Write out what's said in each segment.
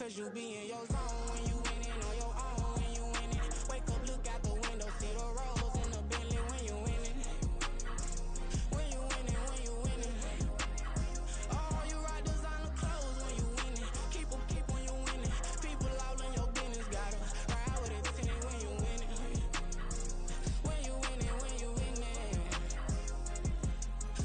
Cause you be in your zone when you winning on your own when you winning. Wake up, look out the window, see the rose in the Bentley when you winning. When you winning, when you winning. Oh, you ride designer clothes when you winning. Keep when you winning. People all in your business, gotta ride with it 10 when you winning. When you winning, when you winning.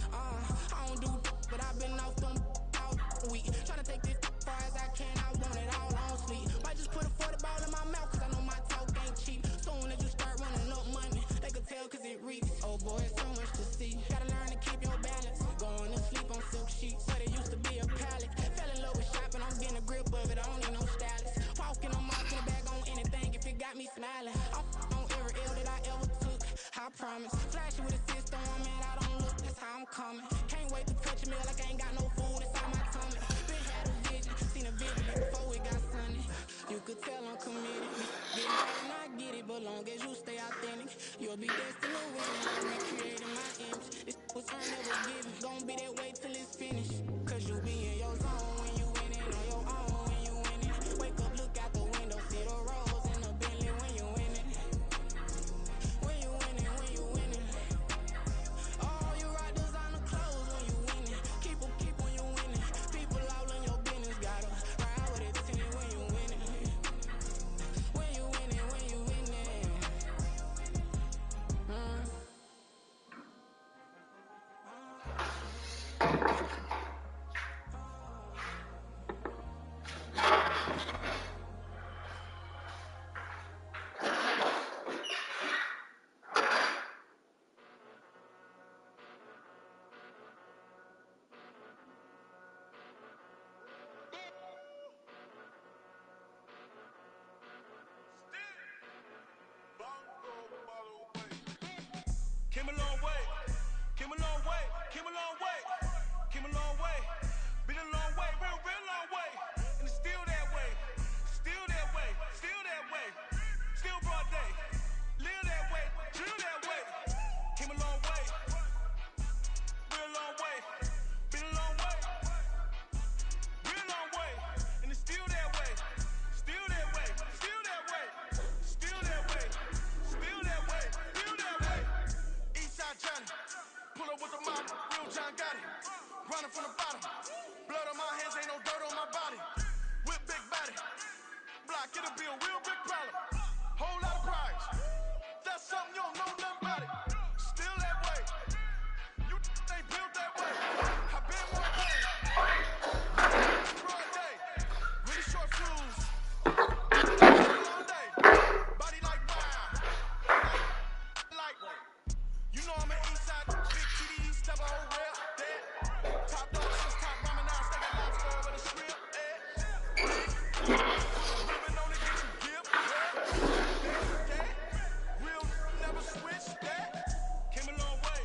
I don't do but I've been off them all week. Tryna take this far as I can, I want it all on sleep. Might just put a 40 ball in my mouth, cause I know my talk ain't cheap. Soon as you start running up money, they could tell cause it reeks. Oh boy, it's so much to see. Gotta learn to keep your balance. Going to sleep on silk sheets, but it used to be a pallet. Fell in love with shopping, I'm getting a grip of it, I don't need no stylist. Walking, I'm off in the bag on anything if it got me smiling. I'm on every L that I ever took, I promise. Flashy with a system, man, I don't look, that's how I'm coming. Can't wait to touch a meal like I ain't got no food inside my tummy. Been had a vision, seen a vision before it got sunny. You could tell I'm committed. Get mad and I get it, but long as you stay authentic, you'll be destined to win. I'm recreating my image. This was earned, never given. Gonna be that way till it's finished. Cause you be in your zone when you winning on your own when you winning. Wake up, look out the window, see the rose in the Bentley when you winning. When you winning, when you winning. Oh, you ride designer clothes when you winning. Keep when you winning. People all in your business, gotta ride with it 10 when you winning. When you winning, when you winning. Came a long way, came a long way, came a long way, came a long way. Been a long way, real long way. And it's still that way, still that way, still that way. Still broad day, live that way, drill that way. Came a long way, real long way. Been a long way, real long way. And it's still that way, still that way, still that way, still that way, still that way, still that way. Eastside Johnny, pull up with the mob, real John Gotti. Running from the bottom, blood on my hands, ain't no dirt on my body. With big body, block, it'll be a real big problem. Whole lot of prize, that's something you don't know nothing about it. Still that way, you ain't built that way. I been more pain, broad day, really short fuse. Long day, body like wow, lightweight. You know I'm an Eastside, big TD, step a whole rep, dead. Top dog, since top ramen, now steak and lobster with a shrimp, put a ribbon on it, get you gift, that. Real never switch that. Came a long way,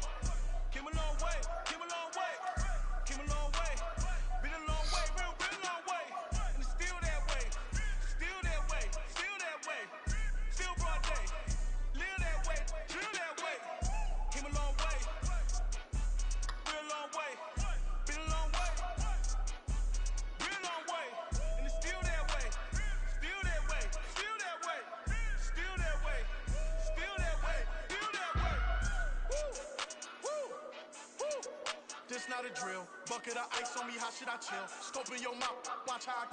came a long way, came a long way, came a long way. Been a long way, real long way. And it's still that way, still that way, still that way. Still broad day, live that way, drill that way. Came a long way, real long way. Been a long way, real long way. And it's still that way, still that way, still that way, still that way, still that way, still that way. Woo, woo, woo. This not a drill. Bucket of ice on me, how should I chill? Scope in your mouth, watch how I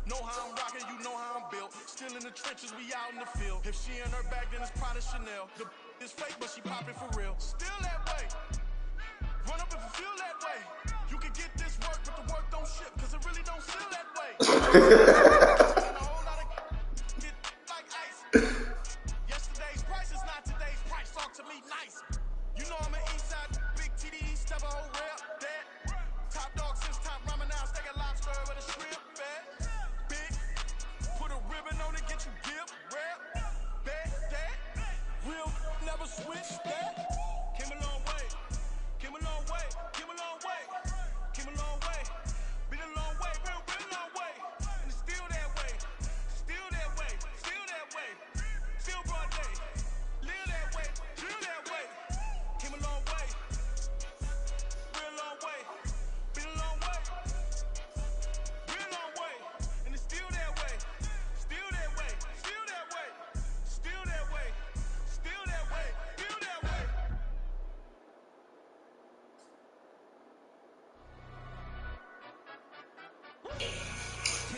know how I'm rocking, you know how I'm built. Still in the trenches, we out in the field. If she in her bag, then it's Prada Chanel. The is fake, but she poppin' for real. Still that way. Run up if you feel that way. You can get this work, but the work don't ship, cause it really don't feel that way. And a whole lot of get like ice. Yesterday's price is not today's price. Talk to me nice. You know I'm an Eastside, big TD, step a whole rep, that. Top dog since top ramen, now steak and lobster with a shrimp, fat. Big, put a ribbon on it, get you gift, rep, that. Real never switch that. Came a long way, came a long way, came a long way, came a long way. Been a long way, real long way. And it's still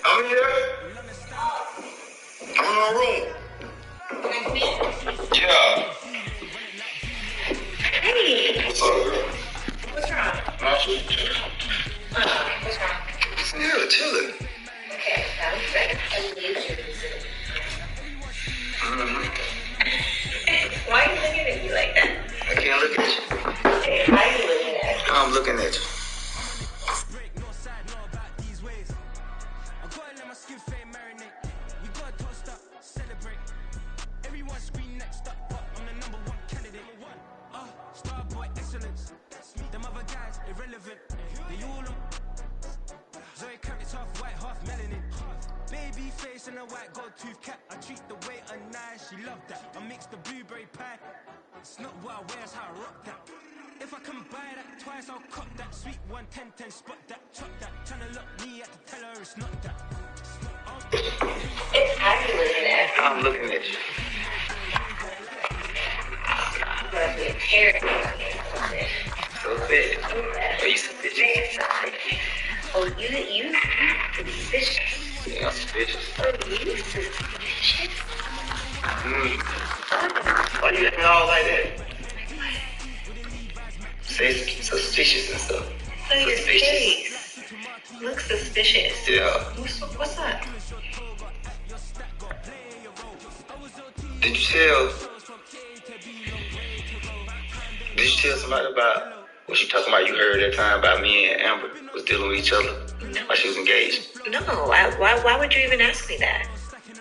I'm in here. I'm in my room. Yeah. Hey, What's up, girl? what's wrong? Nothing. What's wrong? Yeah, chilling. Okay, that was better. I believe you. Why are you looking at me like that? I can't look at you. Okay, how are you looking at me? I'm looking at you. Starboy excellence. Them other guys irrelevant. They all on Zoe Kravitz half white, half melanin. Baby face and a white gold tooth cap. I treat the waiter nice, she love that. I mix the blueberry pie. It's not what I wear, it's how I rock that. If I can buy that twice, I'll cop that. Sweet 110, spot that, chop that. Tryna lock me at the teller, it's not that. How are you looking at me? I'm looking at you. You must be a parent. So bad. Are you suspicious? Oh, you suspicious. Yeah, I'm suspicious. Oh, you suspicious? Why you acting all like that? Say suspicious and stuff. So your Suspicious. face looks suspicious. Yeah. What's up? Did you tell somebody about what you talking about? You heard that time about me and Amber was dealing with each other while she was engaged. No, why would you even ask me that?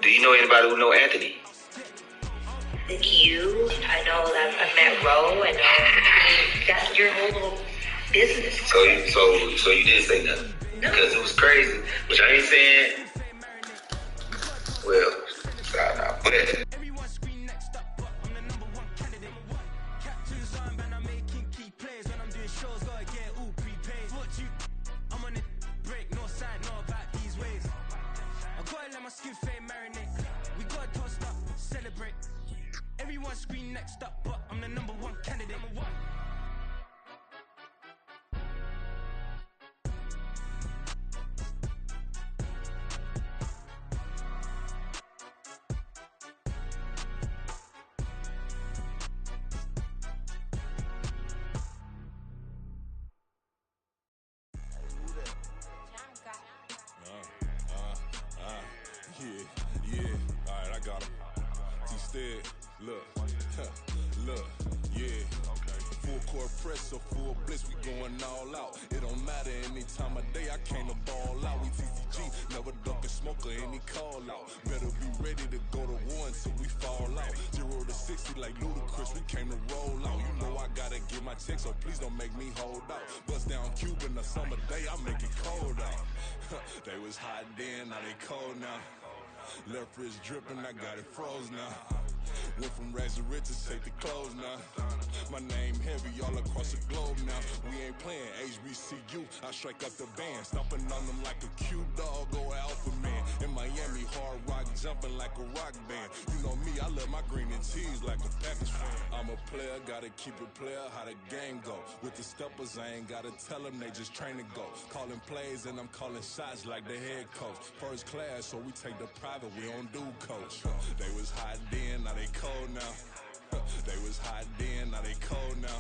Do you know anybody who know Anthony? I know that I met Ro, and that's your whole little business. So you didn't say nothing because it was crazy, which I ain't saying. Well, sorry, nah, but Everyone screen next up, but I'm the number one candidate. Yeah. Alright, I got him. T-Stead, look, yeah. Full court press, so full blitz, we going all out. It don't matter any time of day, I came to ball out. We TCG, never duck a smoker, any call out. Better be ready to go to war until we fall out. 0 to 60 like Ludacris, we came to roll out. You know I gotta get my check, so please don't make me hold out. Bust down Cuban a summer day, I make it cold out. They was hot then, now they cold now. Left wrist dripping, I got it froze now. Went from rags to riches, take the clothes now. My name heavy all across the globe now. We ain't playing HBCU, I strike up the band. Stomping on them like a cute dog or alpha man. In Miami, hard rock jumping like a rock band. You know me, I love my green and cheese like a Packers fan. I'm a player, gotta keep it player, how the game go. With the steppers, I ain't gotta tell them, they just train to go. Calling plays and I'm calling shots like the head coach. First class, so we take the private, we don't do coach. They was hot then, now they cold now. They was hot then, now they cold now.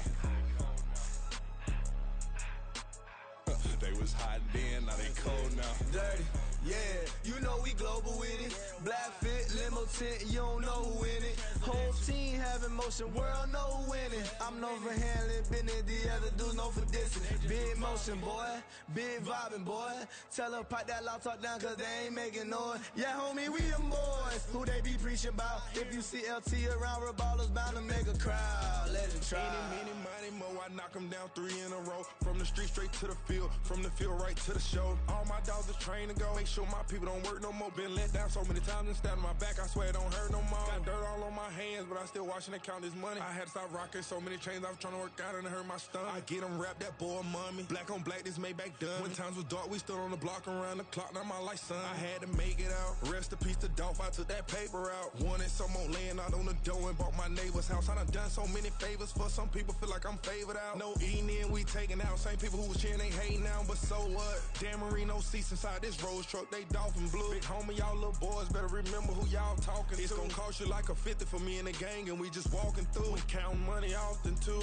They was hot then, now they cold now. Dirty, yeah, you know we global with it. Black fit, limo tint, you don't know who in it. Whole team having motion, world know who winning. I'm known for handling business, the other dudes known for dissing. Big motion, boy, big vibing, boy. Tell her pipe that loud talk down, cause they ain't making noise. Yeah, homie, we them boys, who they be preaching about. If you see LT around, Reballers bound to make a crowd. Let it try. Many, mo, I knock them down 3 in a row. From the street straight to the field, from the field right to the show. All my dogs are trained to go. Make sure my people don't work no more. Been let down so many times and stabbed on my back. I swear it don't hurt no more. Got dirt all on my hands, but I still watching and count this money. I had to stop rocking so many chains. I was trying to work out and it hurt my stomach. I get them wrapped, that boy mommy. Black Black on black, this Maybach done. When times was dark, we stood on the block around the clock. Now my life, son, I had to make it out. Rest in peace to Dolph, I took that paper out. Wanted some more laying out on the dough and bought my neighbor's house. I done so many favors for some people, feel like I'm favored out. No eating in, we taking out. Same people who was cheering, they hating now, but so what? Dan Marino seats inside this Rolls truck, they Dolphin blue. Big homie, y'all little boys better remember who y'all talking to. It's gonna cost you like a 50 for me and the gang, and we just walking through. We counting money often too.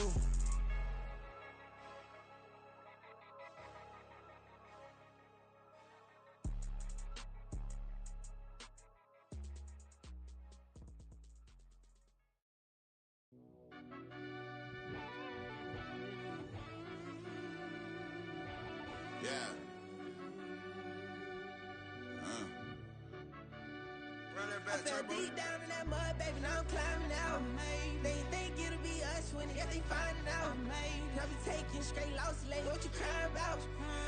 Yeah. Run that back, I fell deep down in that mud, baby, now I'm climbing out. They think it'll be us when yet they finding out. I be taking straight losses, lady, what you crying about?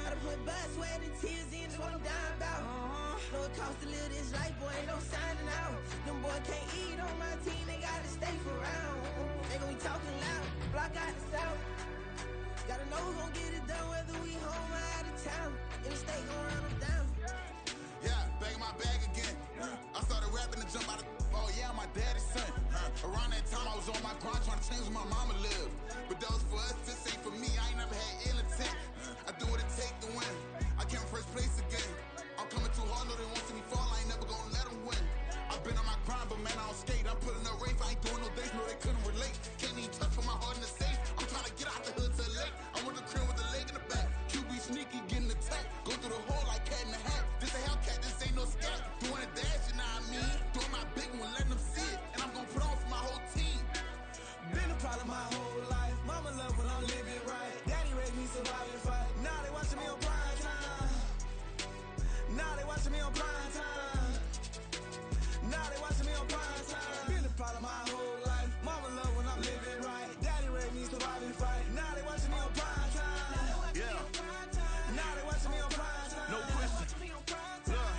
I done put blood, sweat, and tears in, that's what I'm dying about. Know it costs to live this life, boy, ain't no signing out. Them boy can't eat on my team, they gotta stay for round. They gon' be talking loud, block out the south. Gotta know who gon' get it done, whether we home or out of town. In the state gon' run them down. Yeah, back in my bag again. I started rapping to jump out of, oh yeah, my daddy's son. Around that time I was on my grind trying to change where my mama lived. But that was for us, this ain't for me, I ain't never had ill intent. I do what it take to win. I came first place again. I'm coming too hard, no they won't see me fall, I ain't never gonna let them win. I've been on my grind, but man I don't skate. I'm putting up race, I ain't doing no days, no they couldn't relate. Can't even touch for my heart in the safe. I'm trying to get out the hood to the lake. I'm with the crib with the leg in the back. QB sneaky, getting attacked. Go through the hole like cat in the hat. This a Hellcat, this ain't no scat. Doing a dash, you know what I mean? Doing my big one, letting them see it. And I'm gonna put on for my whole team. Been a problem my whole life. Mama love when I'm living right. Daddy raised me survive and fight. Now they watching me on prime time. Now they watching me on prime time. Now they watching me on prime time. Been a problem my whole life. Mama love when I'm living right. Daddy raised me survive and fight. Now they watching me on prime time. Yeah. Now they watching me on prime time. No question. Look.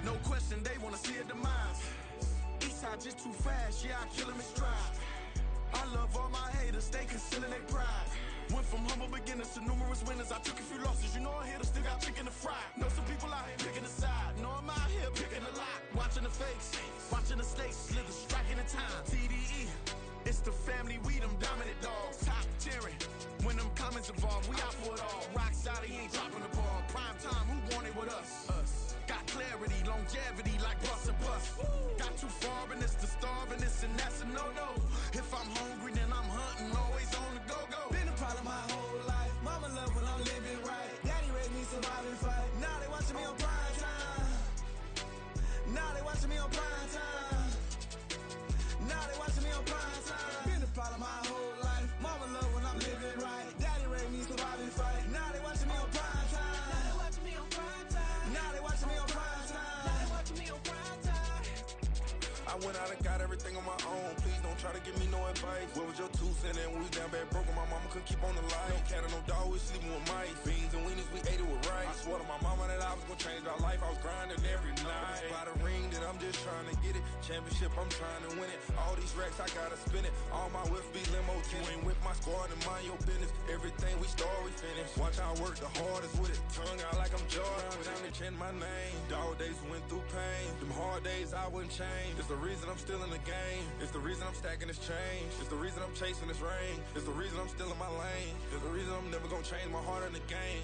No question, they wanna see a demise. Eastside just too fast, yeah, I kill him in stride. I love all my haters, they concealing their pride. Went from humble beginners to numerous winners. I took a few losses, you know I hitter, still got chicken to fry. Know some people out here picking a side. Know I'm out here picking a lot. Watching the fakes, watching the stakes, slither, striking the time. TDE, it's the family, we them dominant dogs. Top tiering, when them comments involved, we out for it all. Rock solid, he ain't dropping the ball. Prime time, who want it with us? Us. Got clarity, longevity, like bus and bus. Got too far in this to starve in this, and that's a no-no. If I'm hungry, then I'm hunting, always on the go-go. Been a problem my whole life. Mama love when I'm living right. Daddy raised me survive and fight. Now they watching me on prime time. Now they watching me on prime time. Now they watching me on prime time. Been a problem my whole life. Mama love when I'm living right. Daddy raised me survive and fight. Now they watching me on prime time. Now they watching me on prime time. Now they watching me on prime time. Now they watching me on prime time. I went out and got everything on my own. Please don't try to give me no advice. What was your 2 cents and we was down bad broke and my mama couldn't keep on the light. No cat or no dog, we sleeping with mice. Beans and weenies, we ate it with rice. I swore to my mama that I was gonna change our life. I was grinding every night. By the ring that I'm just trying to get it. Championship, I'm trying to win it. All these racks, I gotta spin it. All my whips be limo. You ain't with my squad and mind your business. Everything we start, we finish. Watch I work the hardest with it. Tongue out like I'm Jordan. Down to change my name. Dog days went through pain. Them hard days I wouldn't change. It's the reason I'm still in the game. It's the reason I'm stacking this change. It's the reason I'm chasing this rain. It's the reason I'm still in my lane. It's the reason I'm never gonna change my heart in the game.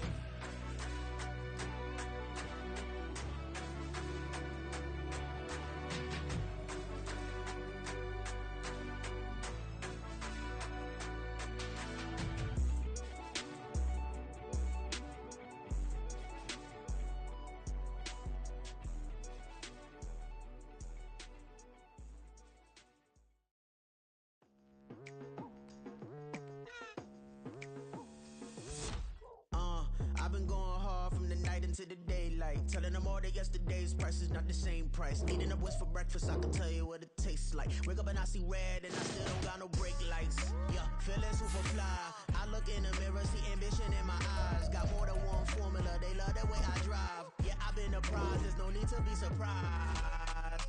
I've been going hard from the night into the daylight. Telling them all that yesterday's price is not the same price. Eating up what's for breakfast, I can tell you what it tastes like. Wake up and I see red and I still don't got no brake lights. Yeah, feeling super fly. I look in the mirror, see ambition in my eyes. Got more than one formula, they love the way I drive. Yeah, I've been a prize, there's no need to be surprised.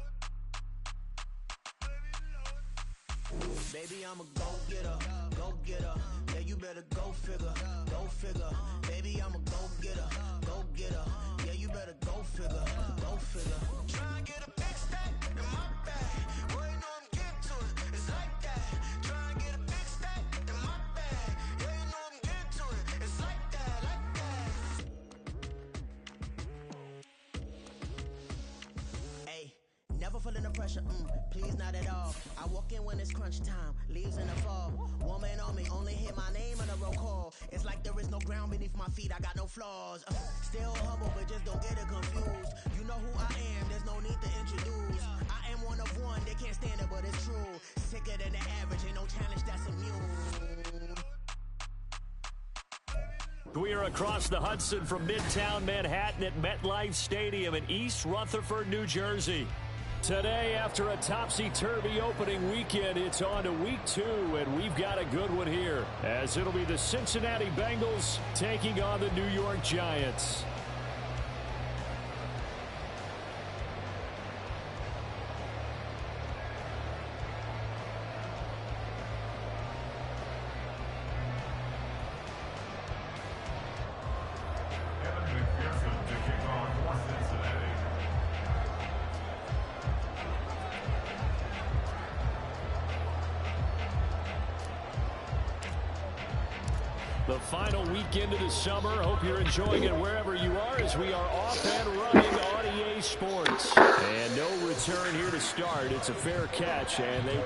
Baby, I'm a go-getter, go-getter. Yeah, you better go figure, go figure. figure. Baby, I'm a go-getter, go-getter. Yeah, you better go figure, go figure. Try and get a big stack in my bag. Boy, you know I'm getting to it, it's like that. Try and get a big stack in my bag. Yeah, you know I'm getting to it, it's like that, like that. Hey, never feeling the pressure, please not at all. I walk in when it's crunch time, leaves in the fall. Woman on me, only hit my name on the roll call. It's like there is no ground beneath my feet, I got no flaws. Still humble, but just don't get it confused. You know who I am, there's no need to introduce. I am one of one, they can't stand it, but it's true. Sicker than the average, ain't no challenge that's immune. We are across the Hudson from Midtown Manhattan at MetLife Stadium in East Rutherford, New Jersey. Today, after a topsy-turvy opening weekend, it's on to week 2, and we've got a good one here, as it'll be the Cincinnati Bengals taking on the New York Giants. The final weekend of the summer. Hope you're enjoying it wherever you are as we are off and running on EA Sports. And no return here to start. It's a fair catch, and they...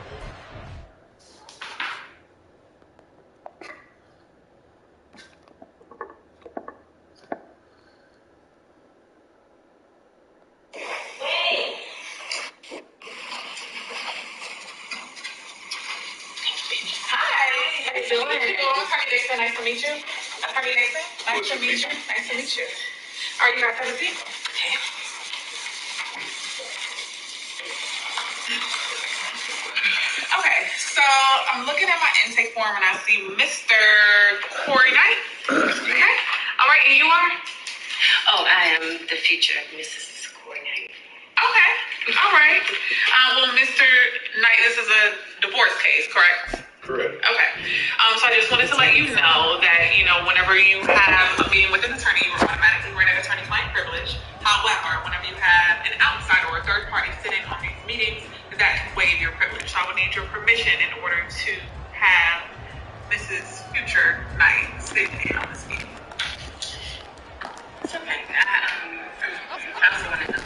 Nice to meet you. Attorney Nixon, nice to meet you. Nice to meet you. Are you guys 17? Okay. Okay, so I'm looking at my intake form and I see Mr. Corey Knight. Okay. All right, and you are? Oh, I am the future Mrs. Corey Knight. Okay. All right. Well, Mr. Knight, this is a divorce case, correct? Correct. Okay. So I just wanted to let you know that, whenever you have a meeting with an attorney, you're automatically granted attorney-client privilege. However, whenever you have an outsider or a third party sitting on these meetings, that can waive your privilege. So I would need your permission in order to have Mrs. Future Knight sit in on this meeting. It's okay. I also want to know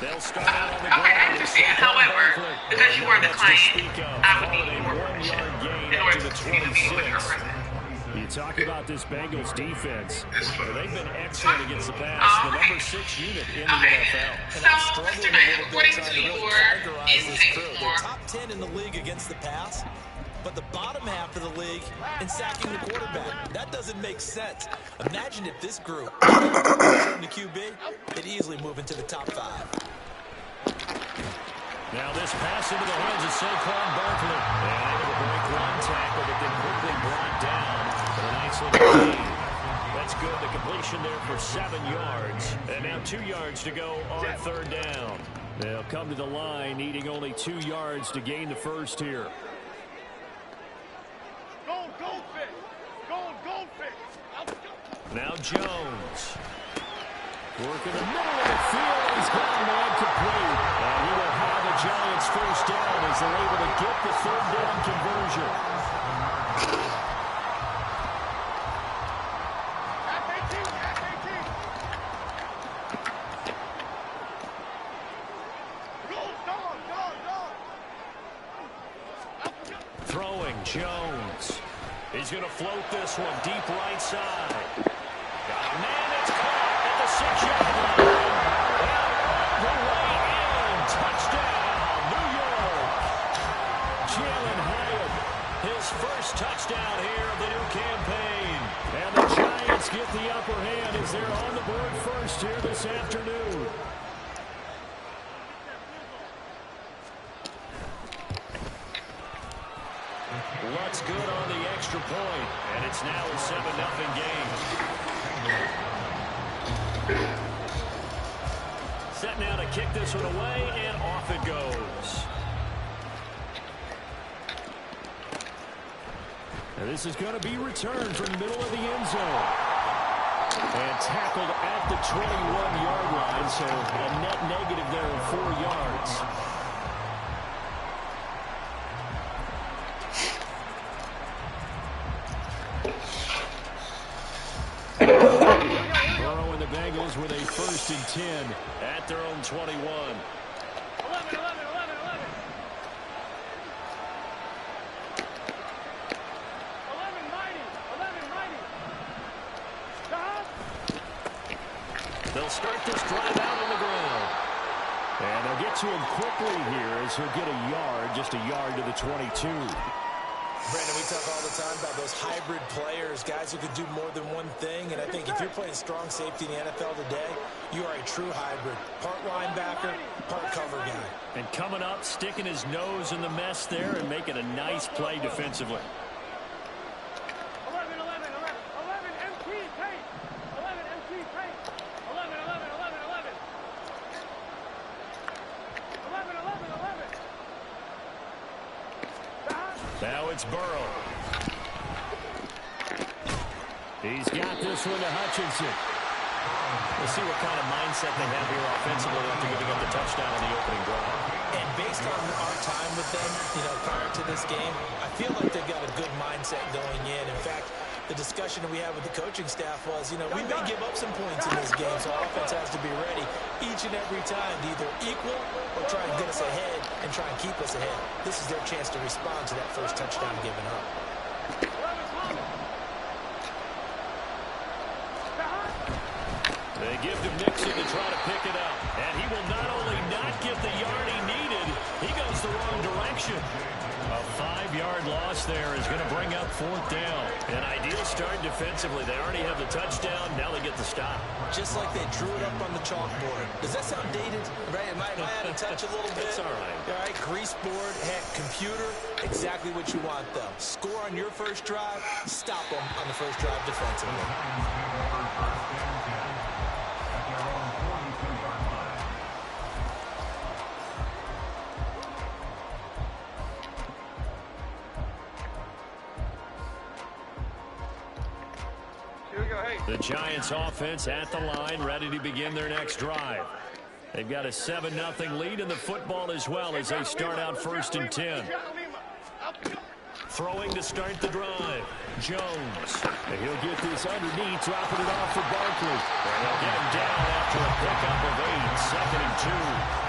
They'll start out on the ground. Okay, I understand. However, because you are the client, I would need your permission in order to continue the meeting with your president. You talk about this Bengals defense. They've been excellent against the pass. The number 6 unit in the NFL. So, Mr. Knight, according to your intake form, top 10 in the league against the pass, but the bottom half of the league in sacking the quarterback. That doesn't make sense. Imagine if this group in the QB, they'd easily move into the top 5. Now this pass into the hands of Saquon Barkley. And able to break one tackle, but then quickly brought down for a nice little gain. That's good. The completion there for 7 yards. And now 2 yards to go on third down. They'll come to the line, needing only 2 yards to gain the first here. Now Jones. Working the middle of the field. He's got a man complete. And he will have the Giants first down as they're able to get the third down conversion. Throwing Jones. He's going to float this one deep right side. Got a man that's caught at the 6-yard line. All the way in. Touchdown, New York. Jalen Hyatt, his first touchdown here of the new campaign. And the Giants get the upper hand as they're on the board first here this afternoon. Luck's good on the extra point, and it's now a 7-0 game. Set now to kick this one away, and off it goes. This is going to be returned from the middle of the end zone. And tackled at the 21-yard line, so a net negative there of 4 yards. Burrow and the Bengals with a 1st and 10 at their own 21. 11. They'll start this drive out on the ground. And they'll get to him quickly here as he'll get a yard, just a yard to the 22. Brandon, we talk all the time about those hybrid players, guys who can do more than one thing. And I think if you're playing strong safety in the NFL today, you are a true hybrid. Part linebacker, part cover guy. And coming up, sticking his nose in the mess there and making a nice play defensively. 11, MT tape. 11, MT tape. 11. 11. Now it's Burrow. He's got this one to Hutchinson. We'll see what kind of mindset they have here offensively after giving up the touchdown on the opening drive. And based on our time with them, prior to this game, I feel like they've got a good mindset going in. In fact, the discussion that we had with the coaching staff was, we may give up some points in this game, so our offense has to be ready each and every time to either equal or try and get us ahead and try and keep us ahead. This is their chance to respond to that first touchdown given up. They give to Mixon to try to pick it up. And he will not only not get the yard he needed, he goes the wrong direction. A 5-yard loss there is going to bring up 4th down. An ideal start defensively. They already have the touchdown. Now they get the stop. Just like they drew it up on the chalkboard. Does that sound dated? Right? Am I out of touch a little bit? It's all right. All right, grease board, heck, computer, exactly what you want, though. Score on your first drive, stop them on the first drive defensively. The Giants offense at the line, ready to begin their next drive. They've got a 7-0 lead in the football as well as they start out 1st and 10. Throwing to start the drive. Jones. And he'll get this underneath, dropping it off for Barkley. And they'll get him down after a pickup of 8, 2nd and 2.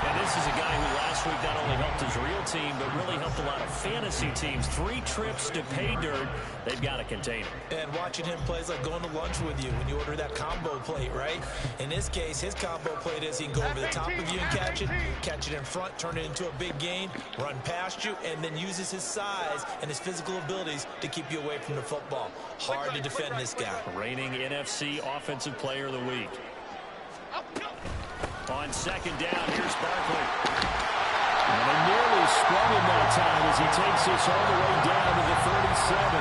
And this is a guy who last week not only helped his real team, but really helped a lot of fantasy teams. 3 trips to pay dirt. They've got to contain him. And watching him play is like going to lunch with you when you order that combo plate, right? In this case, his combo plate is he can go over the top of you and catch it in front, turn it into a big gain, run past you, and then uses his size and his physical abilities to keep you away from the football. Hard to defend this guy. Reigning NFC Offensive Player of the Week. On 2nd down, here's Barkley. And they nearly sprung him that time as he takes this all the way down to the 37.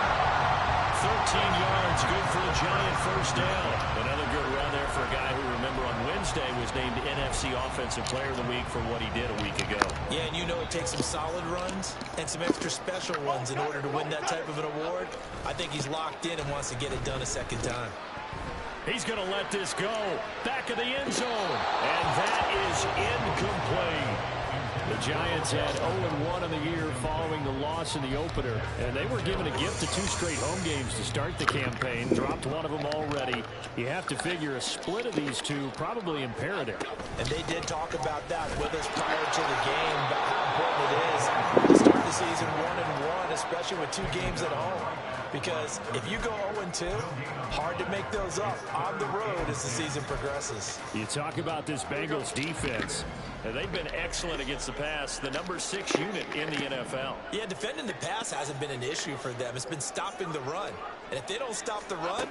13 yards, good for the Giant 1st down. Another good run there for a guy who, remember, on Wednesday was named NFC Offensive Player of the Week for what he did a week ago. Yeah, and it takes some solid runs and some extra special ones in order to win that type of an award. I think he's locked in and wants to get it done a 2nd time. He's going to let this go. Back of the end zone. And that is incomplete. The Giants had 0-1 in the year following the loss in the opener. And they were given a gift of 2 straight home games to start the campaign. Dropped one of them already. You have to figure a split of these 2 probably imperative. And they did talk about that with us prior to the game, about how important it is to start the season 1-1, especially with 2 games at home. Because if you go 0-2, hard to make those up on the road as the season progresses. You talk about this Bengals defense. And they've been excellent against the pass, the number 6 unit in the NFL. Yeah, defending the pass hasn't been an issue for them. It's been stopping the run. And if they don't stop the run,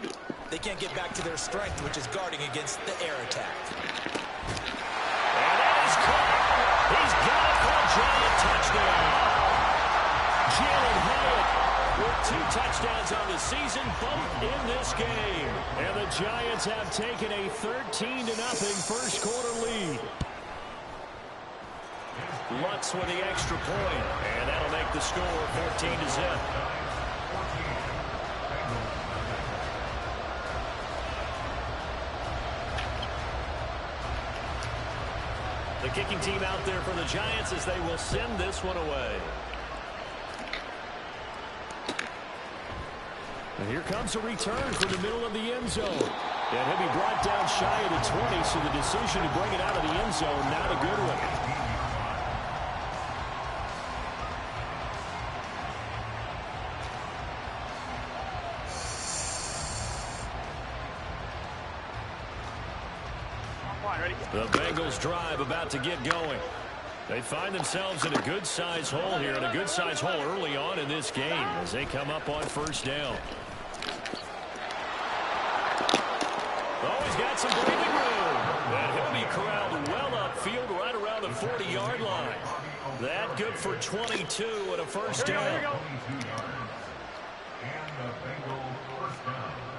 they can't get back to their strength, which is guarding against the air attack. And that is caught. He's got it for a Giant touchdown. Jalen Hyatt with 2 touchdowns on the season, both in this game. And the Giants have taken a 13-0 first quarter lead. Lutz with the extra point, and that'll make the score 14-0. The kicking team out there for the Giants as they will send this one away. And here comes a return from the middle of the end zone. And he'll be brought down shy of the 20, so the decision to bring it out of the end zone, not a good one. The Bengals drive about to get going. They find themselves in a good-sized hole here, and a good-sized hole early on in this game as they come up on first down. Oh, he's got some breathing room. And he'll be corralled well upfield right around the 40-yard line. That good for 22 and a first down.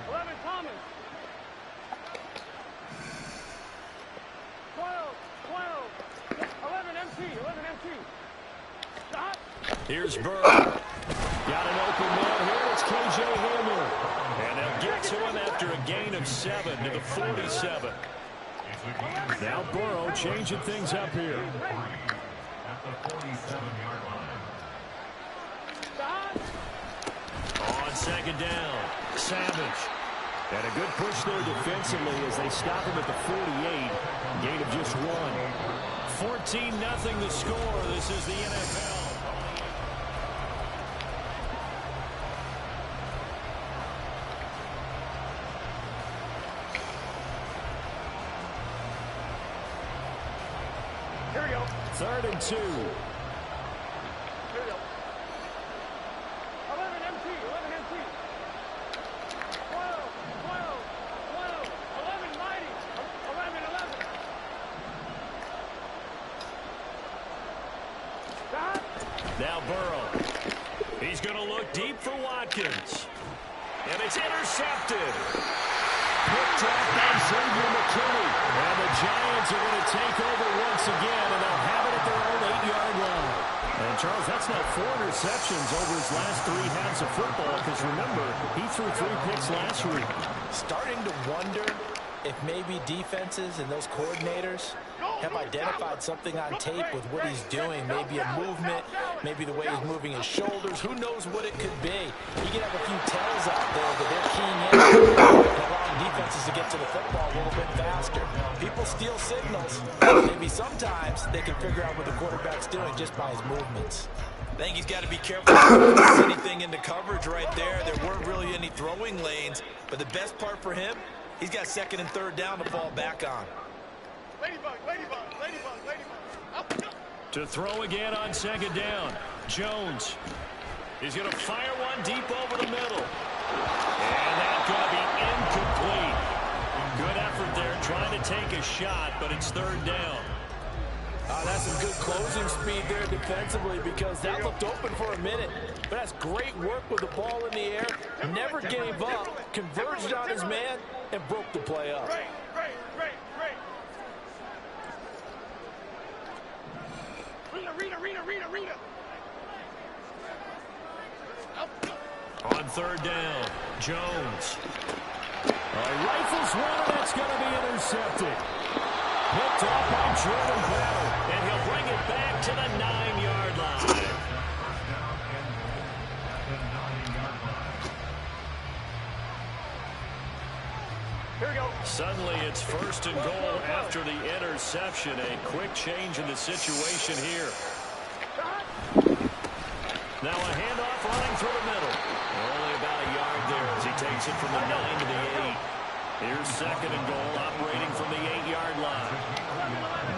11 Thomas. 12. 11 MT. 11 MT. Stop. Here's Burrow. Got an open man here. It's K.J. Hamler. And they'll get to him after a gain of 7 to the 47. Now Burrow changing things up here. On second down, Savage. And a good push there defensively as they stop him at the 48. Gain of just 1. 14-0 the score. This is the NFL. Here we go. 3rd and 2. Here we go. 11 MT. 11 MT. 12. 11 Mighty. 11. Stop. Now Burrow. He's going to look deep for Watkins. And it's intercepted. Picked off by Xavier McKinney. And the Giants are going to take over once again, and they'll have it at their own 8-yard line. And, Charles, that's now 4 interceptions over his last 3 halves of football, because, remember, he threw 3 picks last week. Starting to wonder if maybe defenses and those coordinators have identified something on tape with what he's doing. Maybe a movement, maybe the way he's moving his shoulders. Who knows what it could be? He could have a few tells out there that they're keying in and allowing defenses to get to the football a little bit faster. People steal signals. Maybe sometimes they can figure out what the quarterback's doing just by his movements. I think he's got to be careful not to force anything into coverage right there. There weren't really any throwing lanes, but the best part for him, he's got 2nd and 3rd down to fall back on. Ladybug. Up. To throw again on 2nd down. Jones. He's going to fire one deep over the middle. And that's going to be incomplete. Good effort there trying to take a shot, but it's 3rd down. That's some good closing speed there defensively, because that looked open for a minute. But that's great work with the ball in the air. Never gave up, converged on his man, and broke the play up. Great. Rita. On 3rd down, Jones. Rifles one, and that's going to be intercepted. Picked off by Jordan Bell, and he'll bring it back to the 9-yard line. Here we go. Suddenly it's 1st and goal after the interception. A quick change in the situation here. Now a handoff running through the middle. Only about a yard there as he takes it from the 9 to the 8. Here's 2nd and goal, operating from the 8-yard line.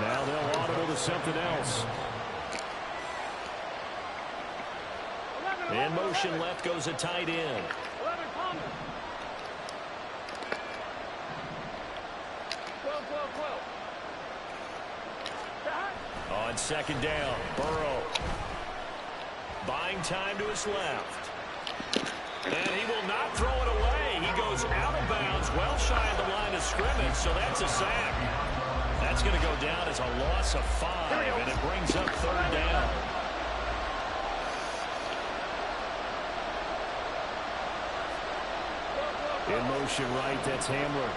Now they'll audible to something else. In motion left goes a tight end. 11 Thomas. 12. On 2nd down, Burrow. Buying time to his left. And he will not throw it away. He goes out of bounds, well shy of the line of scrimmage, so that's a sack. That's going to go down as a loss of 5, and it brings up 3rd down. In motion right, that's Hamler.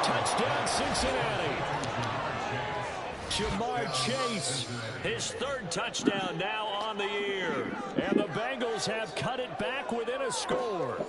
Touchdown, Cincinnati. Jamar Chase, his third touchdown now on the year. And the Bengals have cut it back within a score.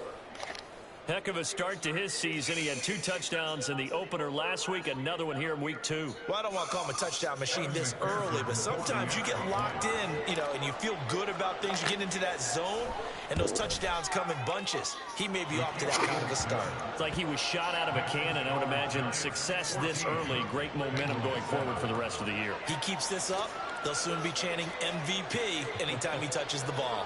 Heck of a start to his season. He had 2 touchdowns in the opener last week, another one here in week 2. Well, I don't want to call him a touchdown machine this early, but sometimes you get locked in, and you feel good about things. You get into that zone, and those touchdowns come in bunches. He may be off to that kind of a start. It's like he was shot out of a cannon. I would imagine success this early, great momentum going forward for the rest of the year. He keeps this up, they'll soon be chanting MVP anytime he touches the ball.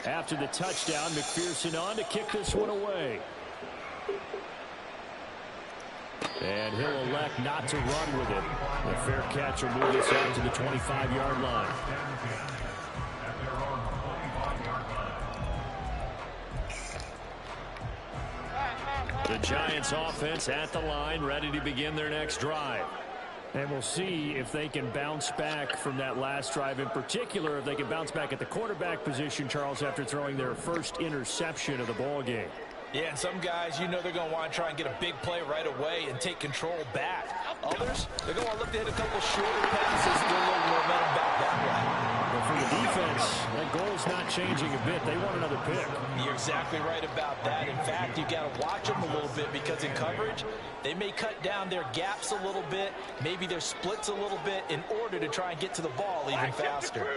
After the touchdown, McPherson on to kick this one away. And he'll elect not to run with it. The fair catch will move this out to the 25-yard line. The Giants offense at the line, ready to begin their next drive. And we'll see if they can bounce back from that last drive. In particular, if they can bounce back at the quarterback position, Charles, after throwing their first interception of the ball game. Yeah, and some guys, they're going to want to try and get a big play right away and take control back. Others, they're going to look to hit a couple shorter passes, get a little momentum back that way. But for the defense, that goal's not changing a bit. They want another pick. You're exactly right about that. In fact, you've got to watch them a little bit because in coverage, they may cut down their gaps a little bit, maybe their splits a little bit in order to try and get to the ball even faster.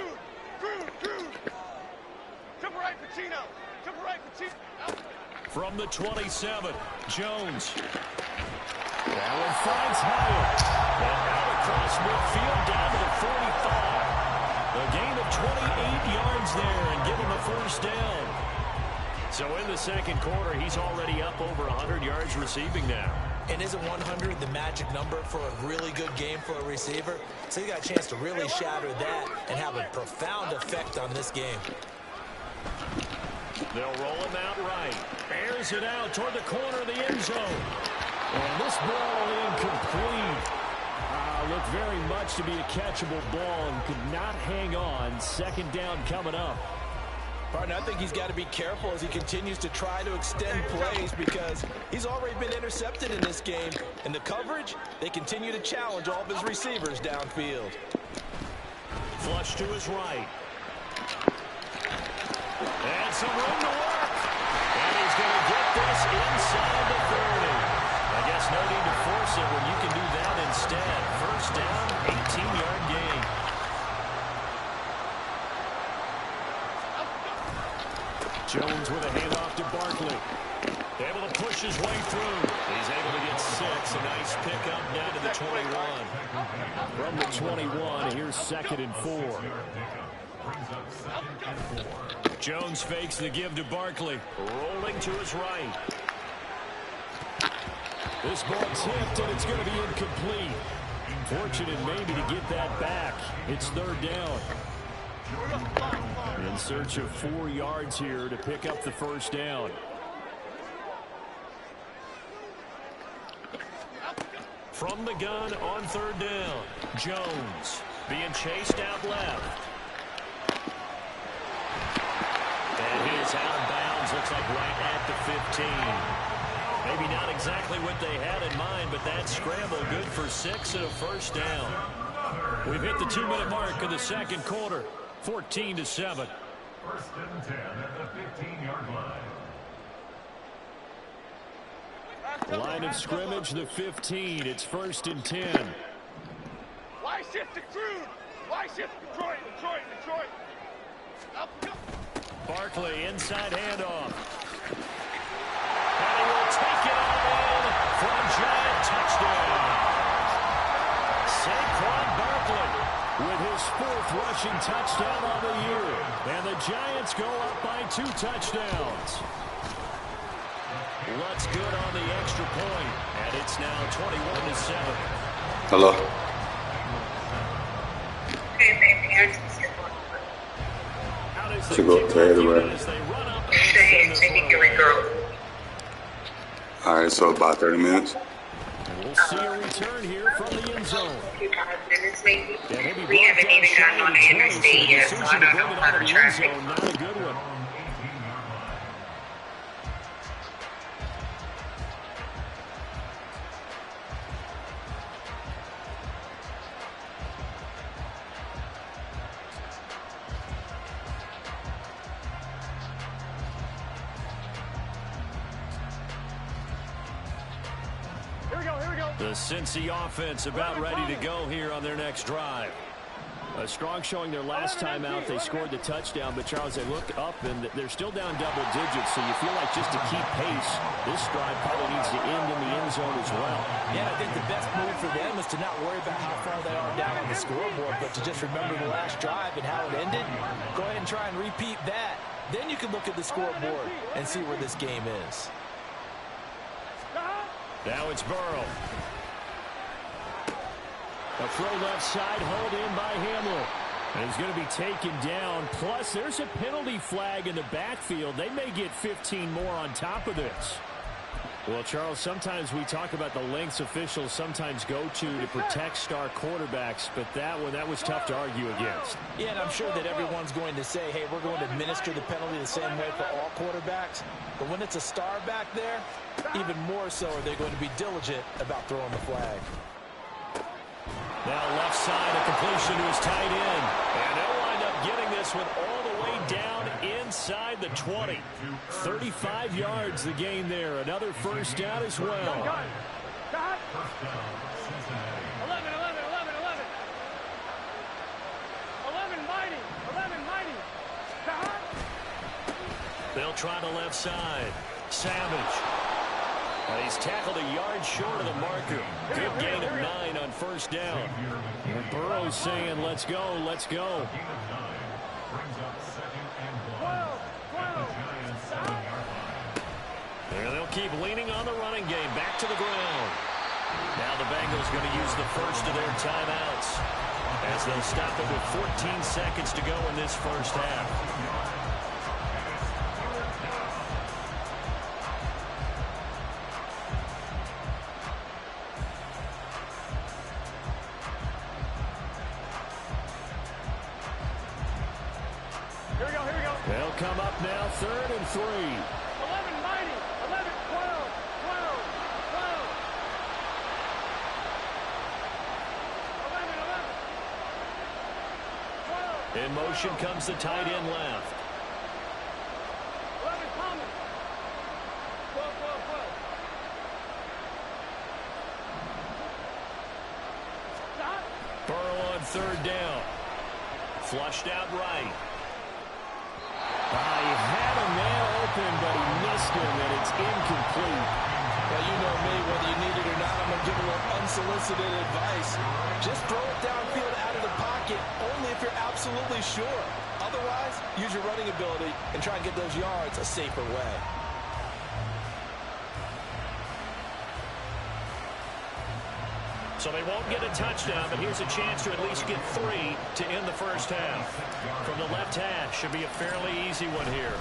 From the 27, Jones. That one finds Hyatt. And out across midfield down to the 45. A gain of 28 yards there and give him a first down. So in the second quarter, he's already up over 100 yards receiving now. And isn't 100 the magic number for a really good game for a receiver? So you got a chance to really shatter that and have a profound effect on this game. They'll roll him out right. Airs it out toward the corner of the end zone. And this ball incomplete. Looked very much to be a catchable ball and could not hang on. Second down coming up. Partner, I think he's got to be careful as he continues to try to extend plays because he's already been intercepted in this game. And the coverage, they continue to challenge all of his receivers downfield. Flush to his right. And some room to work. And he's going to get this inside the 30. I guess no need to force it when you can do that instead. First down, 18-yard gain. Jones with a handoff to Barkley. Able to push his way through. He's able to get 6. A nice pickup down to the 21. From the 21, here's 2nd and 4. Jones fakes the give to Barkley. Rolling to his right. This ball tipped, and it's going to be incomplete. Fortunate maybe to get that back. It's 3rd down. In search of 4 yards here to pick up the first down. From the gun on 3rd down. Jones being chased out left. And he is out of bounds, looks like right at the 15. Maybe not exactly what they had in mind, but that scramble good for 6 and a first down. We've hit the 2-minute mark of the second quarter, 14-7. 1st and 10 at the 15-yard line. Line of scrimmage, the 15. It's 1st and 10. Why shift to Crude? Why shift Detroit? Barkley, inside handoff. And he will take it all in for a Giant touchdown. Saquon Barkley with his 4th rushing touchdown on the year. And the Giants go up by 2 touchdowns. Lutz good on the extra point. And it's now 21-7. Hello. To go to All right, so about 30 minutes. We'll see a return here from the end zone. 5 minutes maybe. We haven't even gotten on the interstate yet, so I don't know how the traffic. Not a good one. The Cincy offense about ready to go here on their next drive. A strong showing their last time out. They scored the touchdown, but Charles, they look up and they're still down double digits, so you feel like just to keep pace, this drive probably needs to end in the end zone as well. Yeah, I think the best move for them is to not worry about how far they are down on the scoreboard, but to just remember the last drive and how it ended. Go ahead and try and repeat that. Then you can look at the scoreboard and see where this game is. Now it's Burrow. A throw left side, hauled in by Hamler. And he's going to be taken down. Plus, there's a penalty flag in the backfield. They may get 15 more on top of this. Well, Charles, sometimes we talk about the lengths officials sometimes go to protect star quarterbacks, but that was tough to argue against. Yeah, and I'm sure that everyone's going to say, hey, we're going to administer the penalty the same way for all quarterbacks. But when it's a star back there, even more so are they going to be diligent about throwing the flag. Now left side, a completion to his tight end. And they'll wind up getting this one all the way down inside the 20. 35 yards the gain there. Another first down as well. 11. Mighty. They'll try the left side. Savage. He's tackled a yard short of the marker. Good gain of 9 on first down. And Burrow's saying, let's go, let's go. There they'll keep leaning on the running game. Back to the ground. Now the Bengals going to use the first of their timeouts as they'll stop it with 14 seconds to go in this first half. They'll come up now, 3rd and 3. 11, Mighty. 11, 12. In motion comes the tight end left. 11, Thomas. 12. Burrow on 3rd down. Flushed out right. He had a man open, but he missed him, and it's incomplete. Well, you know me, whether you need it or not, I'm going to give a little unsolicited advice. Just throw it downfield out of the pocket, only if you're absolutely sure. Otherwise, use your running ability and try and get those yards a safer way. So they won't get a touchdown, but here's a chance to at least get 3 to end the first half. From the left hash, should be a fairly easy one here.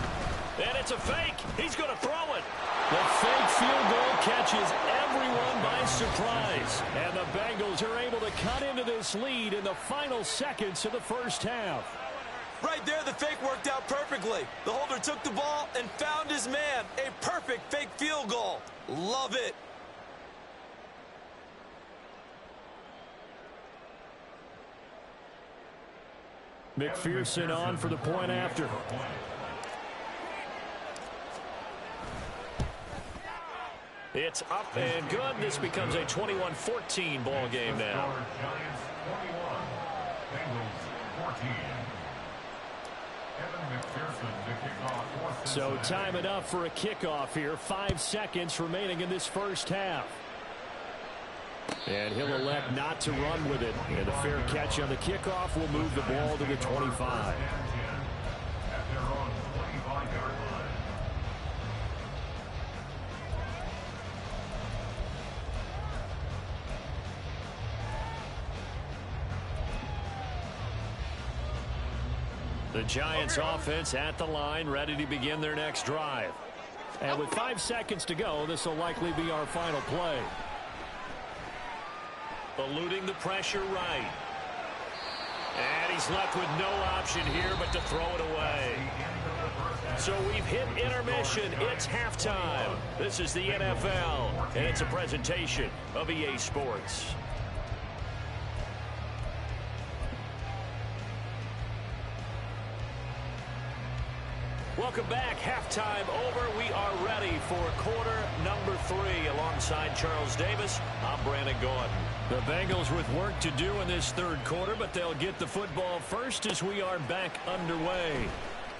And it's a fake. He's going to throw it. The fake field goal catches everyone by surprise. And the Bengals are able to cut into this lead in the final seconds of the first half. Right there, the fake worked out perfectly. The holder took the ball and found his man. A perfect fake field goal. Love it. McPherson on for the point after. It's up and good. This becomes a 21-14 ball game now. So time enough for a kickoff here. 5 seconds remaining in this first half. And he'll elect not to run with it. And a fair catch on the kickoff will move the ball to the 25. The Giants offense at the line, ready to begin their next drive. And with 5 seconds to go, this will likely be our final play. eluding the pressure right. And he's left with no option here but to throw it away. So we've hit intermission. It's halftime. This is the NFL, and it's a presentation of EA Sports. Welcome back. Halftime over. We are ready for quarter number 3 alongside Charles Davis. I'm Brandon Gaudin. The Bengals with work to do in this third quarter, but they'll get the football first as we are back underway.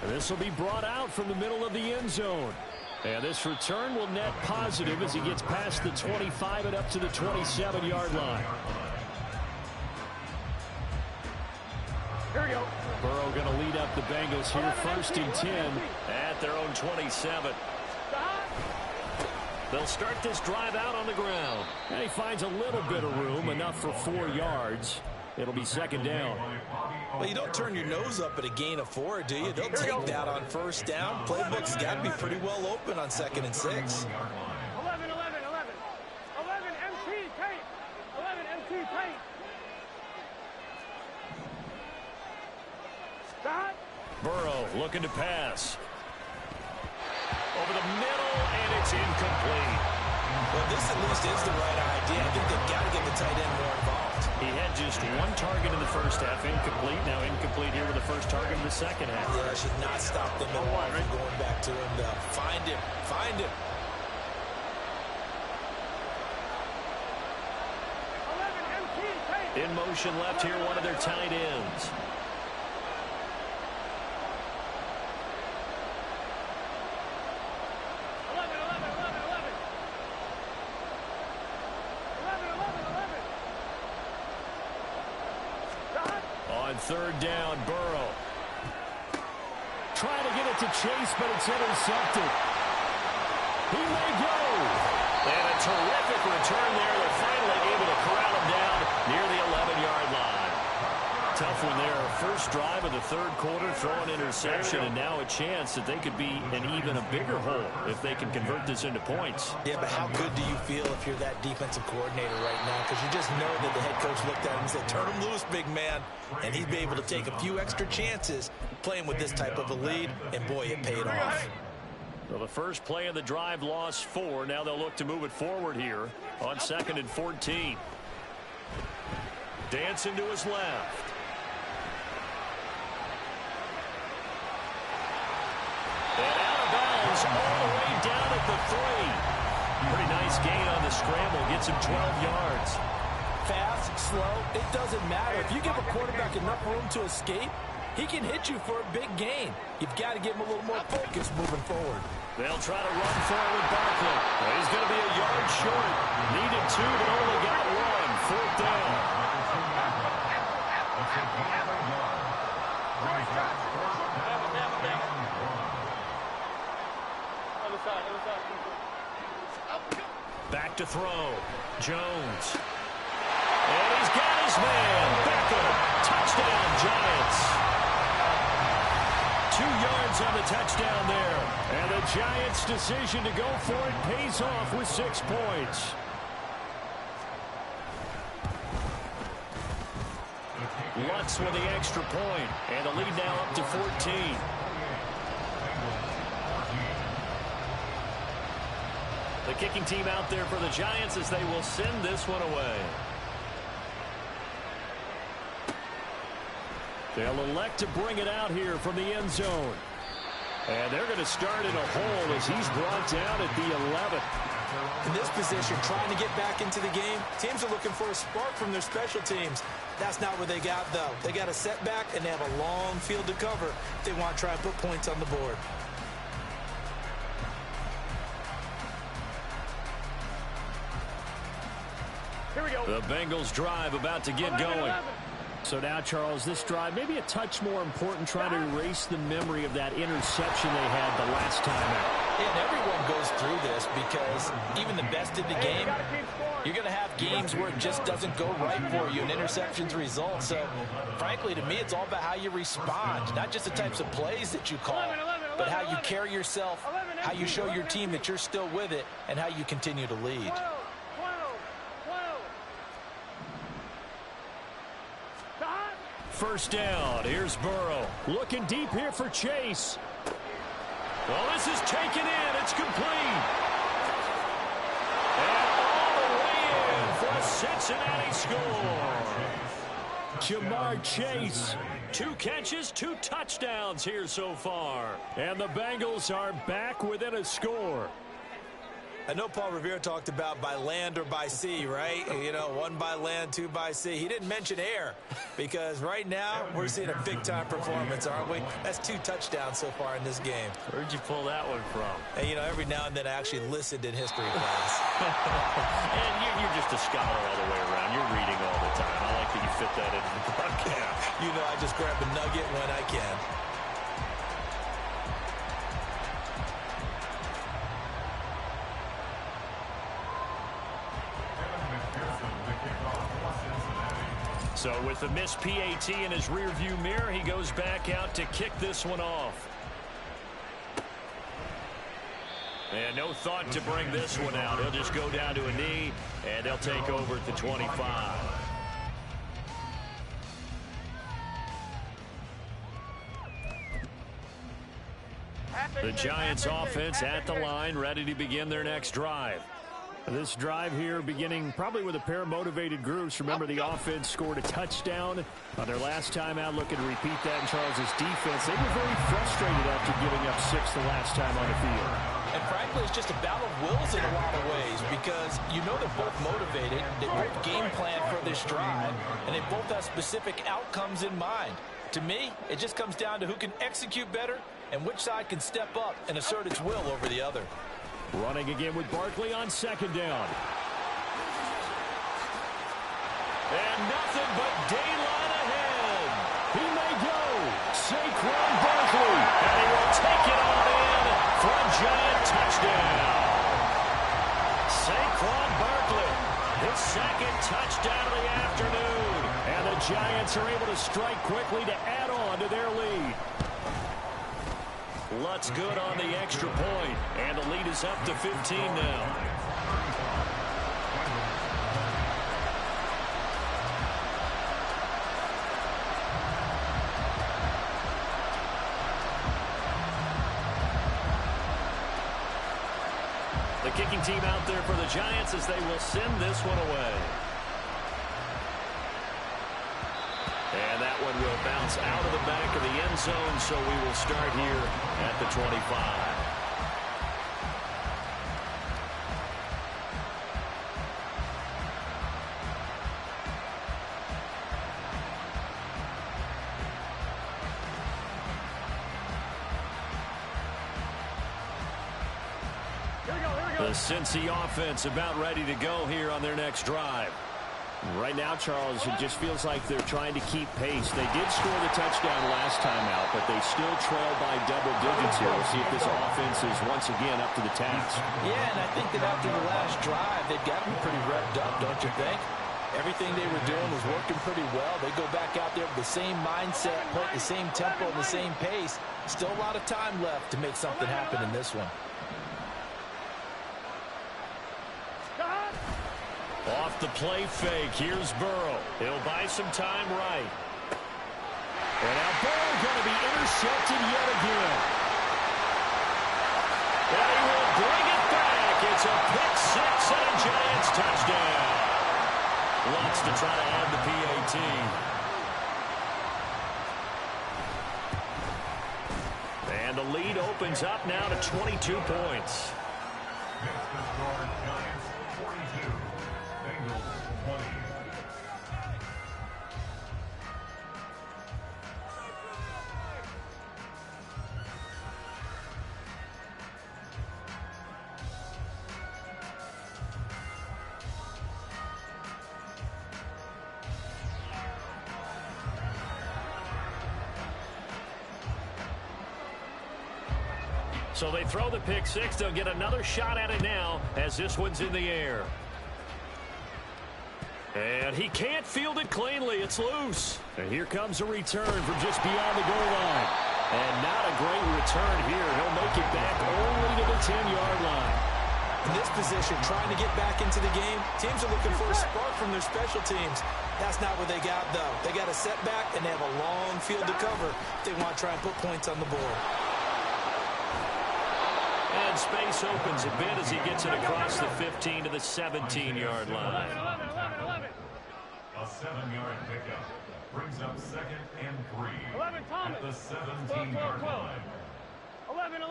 And this will be brought out from the middle of the end zone. And this return will net positive as he gets past the 25 and up to the 27-yard line. Here we go. Burrow going to lead up the Bengals here, 1st and 10 at their own 27. They'll start this drive out on the ground. And he finds a little bit of room, enough for 4 yards. It'll be 2nd down. Well, you don't turn your nose up at a gain of 4, do you? They'll take that on 1st down. Playbook's got to be pretty well open on 2nd and 6. 11, 11, 11. 11 MT tape. 11 MT tape. Stop. Burrow looking to pass. Over the middle, and it's incomplete. Well, this at least is the right idea. I think they've got to get the tight end more involved. He had just 1 target in the first half, incomplete. Now incomplete here with the first target in the second half. Yeah, should not stop the middle from going back to him, though. Find him. Find him. 11 MT tape. In motion left here, one of their tight ends. On 3rd down, Burrow. Trying to get it to Chase, but it's intercepted. He may go. And a terrific return there. They're finally able to corral him down near the 11-yard line. Tough one there. First drive of the third quarter, throw an interception, and now a chance that they could be in even a bigger hole if they can convert this into points. Yeah, but how good do you feel if you're that defensive coordinator right now? Because you just know that the head coach looked at him and said, turn him loose, big man. And he'd be able to take a few extra chances playing with this type of a lead, and boy, it paid off. Well, the first play of the drive lost 4. Now they'll look to move it forward here on 2nd and 14. Dancing to his left. And out of bounds all the way down at the 3. Pretty nice gain on the scramble. Gets him 12 yards. Fast, slow, it doesn't matter. If you give a quarterback enough room to escape, he can hit you for a big gain. You've got to give him a little more focus moving forward. They'll try to run forward Barkley. He's going to be a yard short. Needed 2, but only got 1. 4th down. Back to throw. Jones. And he's got his man. Beckham. Touchdown, Giants. 2 yards on the touchdown there. And the Giants' decision to go for it pays off with 6 points. Lutz with the extra point. And the lead now up to 14. The kicking team out there for the Giants as they will send this one away. They'll elect to bring it out here from the end zone. And they're going to start in a hole as he's brought down at the 11. In this position, trying to get back into the game, teams are looking for a spark from their special teams. That's not what they got, though. They got a setback, and they have a long field to cover if they want to try and put points on the board. Here we go. The Bengals drive about to get going. So now, Charles, this drive maybe a touch more important, trying to erase the memory of that interception they had the last time out. And everyone goes through this because even the best in the game, you're going to have games where it just doesn't go right for you and interceptions result. So, frankly, to me, it's all about how you respond, not just the types of plays that you call, but how you carry yourself, how you show your team that you're still with it, and how you continue to lead. first down. Here's Burrow. Looking deep here for Chase. Well, this is taken in. It's complete. And all the way in for a Cincinnati score. Jamar Chase. 2 catches, 2 touchdowns here so far. And the Bengals are back within a score. I know Paul Revere talked about by land or by sea, right? You know, 1 by land, 2 by sea. He didn't mention air because right now we're seeing a big-time performance, aren't we? That's 2 touchdowns so far in this game. Where'd you pull that one from? And, you know, every now and then I actually listened in history class. And you're just a scholar all the way around. You're reading all the time. I like that you fit that into the broadcast. You know, I just grab a nugget when I can. So with the missed PAT in his rearview mirror, he goes back out to kick this one off. And no thought to bring this one out. He'll just go down to a knee, and they'll take over at the 25. The Giants offense at the line, ready to begin their next drive. This drive here beginning probably with a pair of motivated groups. Remember, the offense scored a touchdown on their last time out, looking to repeat that in Charles' defense. They were very frustrated after giving up 6 the last time on the field. And frankly, it's just a battle of wills in a lot of ways because you know they're both motivated, they both game plan for this drive, and they both have specific outcomes in mind. To me, it just comes down to who can execute better and which side can step up and assert its will over the other. Running again with Barkley on 2nd down. And nothing but daylight ahead. He may go. Saquon Barkley. And he will take it on in for a Giant touchdown. Saquon Barkley, his 2nd touchdown of the afternoon. And the Giants are able to strike quickly to add on to their lead. Lutz good on the extra point, and the lead is up to 15 now. The kicking team out there for the Giants as they will send this one away. And that one will bounce out of the back of the end zone, so we will start here at the 25. The Cincy offense about ready to go here on their next drive. Right now, Charles, it just feels like they're trying to keep pace. They did score the touchdown last time out, but they still trail by double digits here. We'll see if this offense is once again up to the task. Yeah, and I think that after the last drive, they've gotten pretty revved up, don't you think? Everything they were doing was working pretty well. They go back out there with the same mindset, put the same tempo and the same pace. Still a lot of time left to make something happen in this one. Off the play fake, here's Burrow. He'll buy some time right. And now Burrow going to be intercepted yet again. And he will bring it back. It's a pick 6 and a Giants touchdown. Lutz to try to add the PAT. And the lead opens up now to 22 points. Giants 42. Bengals 20. So they throw the pick 6. They'll get another shot at it now as this one's in the air. And he can't field it cleanly. It's loose. And here comes a return from just beyond the goal line. And not a great return here. He'll make it back only to the 10-yard line. In this position, trying to get back into the game, teams are looking for a spark from their special teams. That's not what they got, though. They got a setback, and they have a long field to cover if they want to try and put points on the board. And space opens a bit as he gets it across the 15 to the 17-yard line. 11. A 7-yard pickup brings up 2nd and 3 at the 17-yard line. 11.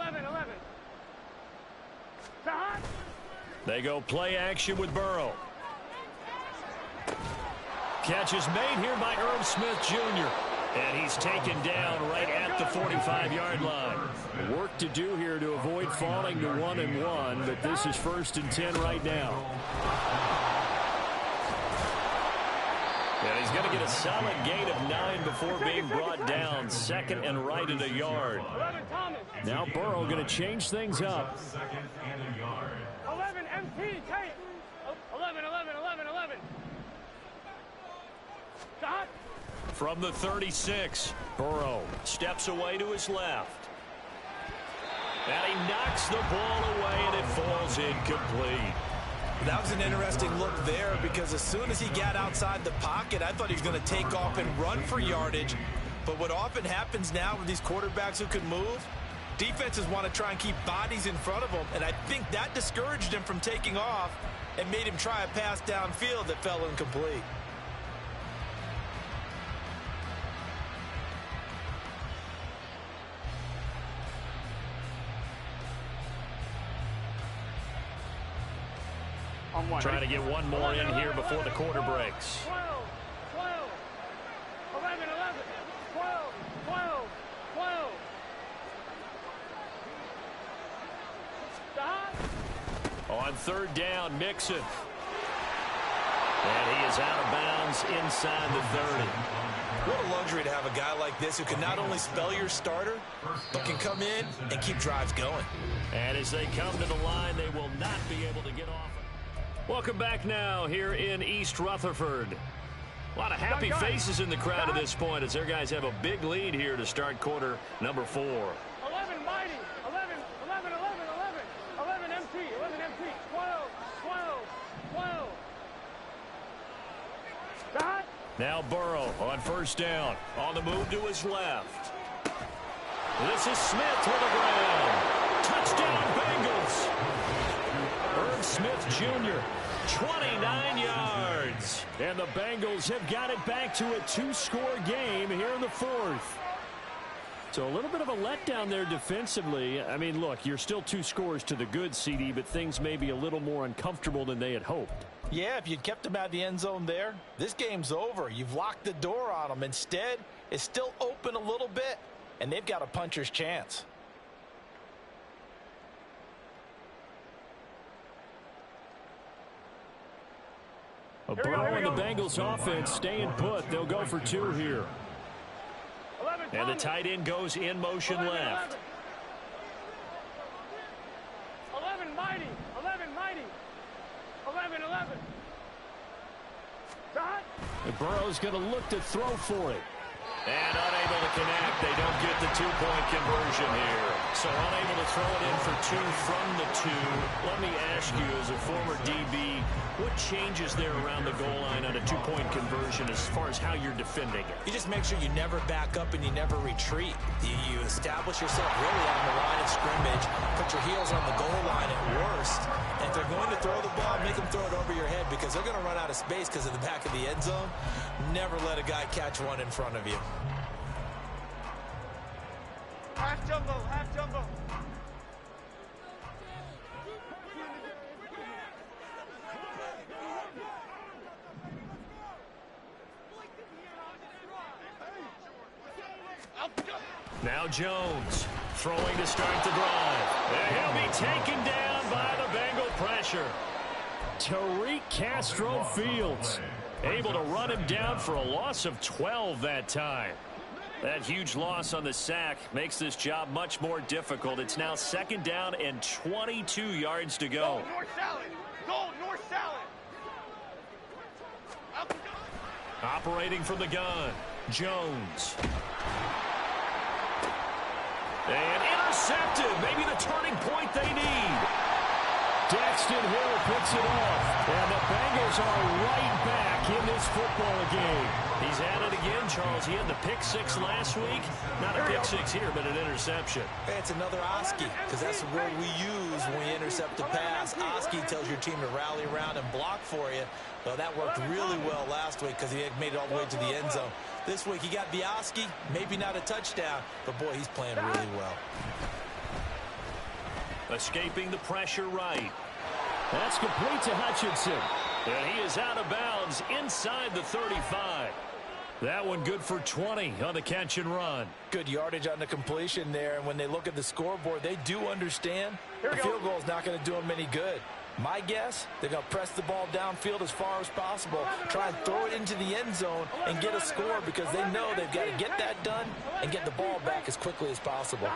They go play action with Burrow. Catch is made here by Irv Smith Jr. And he's taken down right at the 45-yard line. Work to do here to avoid falling to 1-1, but this is 1st and 10 right now. And he's going to get a solid gain of 9 before being brought down. 2nd and right at a yard. Now Burrow going to change things up. 2nd and a yard. 11 MT tape. 11. Stop. From the 36, Burrow steps away to his left. And he knocks the ball away, and it falls incomplete. That was an interesting look there because as soon as he got outside the pocket, I thought he was going to take off and run for yardage. But what often happens now with these quarterbacks who can move, defenses want to try and keep bodies in front of them, and I think that discouraged him from taking off and made him try a pass downfield that fell incomplete. Trying to get one more in here before the quarter breaks. 12. 11. 12. Stop. On 3rd down, Mixon. And he is out of bounds inside the 30. What a luxury to have a guy like this who can not only spell your starter, but can come in and keep drives going. And as they come to the line, they will not be able to get off. Welcome back now here in East Rutherford. A lot of happy faces in the crowd at this point as their guys have a big lead here to start quarter number 4. 11 mighty. 11 MT. 12. Stop. Now Burrow on 1st down. On the move to his left. This is Smith to the ground. Touchdown Bengals. Irv Smith Jr., 29 yards. And the Bengals have got it back to a 2-score game here in the 4th. So a little bit of a letdown there defensively. I mean, look, you're still 2 scores to the good, CD, but things may be a little more uncomfortable than they had hoped. Yeah, if you'd kept them out of the end zone there, this game's over. You've locked the door on them. Instead, it's still open a little bit, and they've got a puncher's chance. Burrow and the Bengals offense staying put. They'll go for 2 here. 11, and the tight end goes in motion 11, left. 11 mighty. 11. And Burrow's going to look to throw for it. And unable to connect. They don't get the 2-point conversion here. So unable to throw it in for 2 from the 2. Let me ask you, as a former DB, what changes there around the goal line on a 2-point conversion as far as how you're defending it? You just make sure you never back up and you never retreat. You establish yourself really on the line of scrimmage, put your heels on the goal line at worst. And if they're going to throw the ball, make them throw it over your head because they're going to run out of space because of the back of the end zone. Never let a guy catch one in front of you. Half jumbo. Now Jones throwing to start the drive. And he'll be taken down by the Bengal pressure. Tariq Castro-Fields able to run him down for a loss of 12 that time. That huge loss on the sack makes this job much more difficult. It's now 2nd down and 22 yards to go. Go north salad. Operating from the gun, Jones. And intercepted. Maybe the turning point they need. Daxton Hill picks it off. And the Bengals are right back in this football game. He's at it again, Charles. He had the pick six last week. Not a pick six here, but an interception. Hey, it's another Oski, because that's the word we use when we intercept a pass. Oski tells your team to rally around and block for you. Well, that worked really well last week because he had made it all the way to the end zone. This week he got Bioski, maybe not a touchdown, but boy, he's playing really well. Escaping the pressure right. That's complete to Hutchinson. And he is out of bounds inside the 35. That one good for 20 on the catch and run. Good yardage on the completion there. And when they look at the scoreboard, they do understand the field goal is not going to do them any good. My guess, they're going to press the ball downfield as far as possible, try and throw it into the end zone and get a score because they know they've got to get that done and get the ball back as quickly as possible.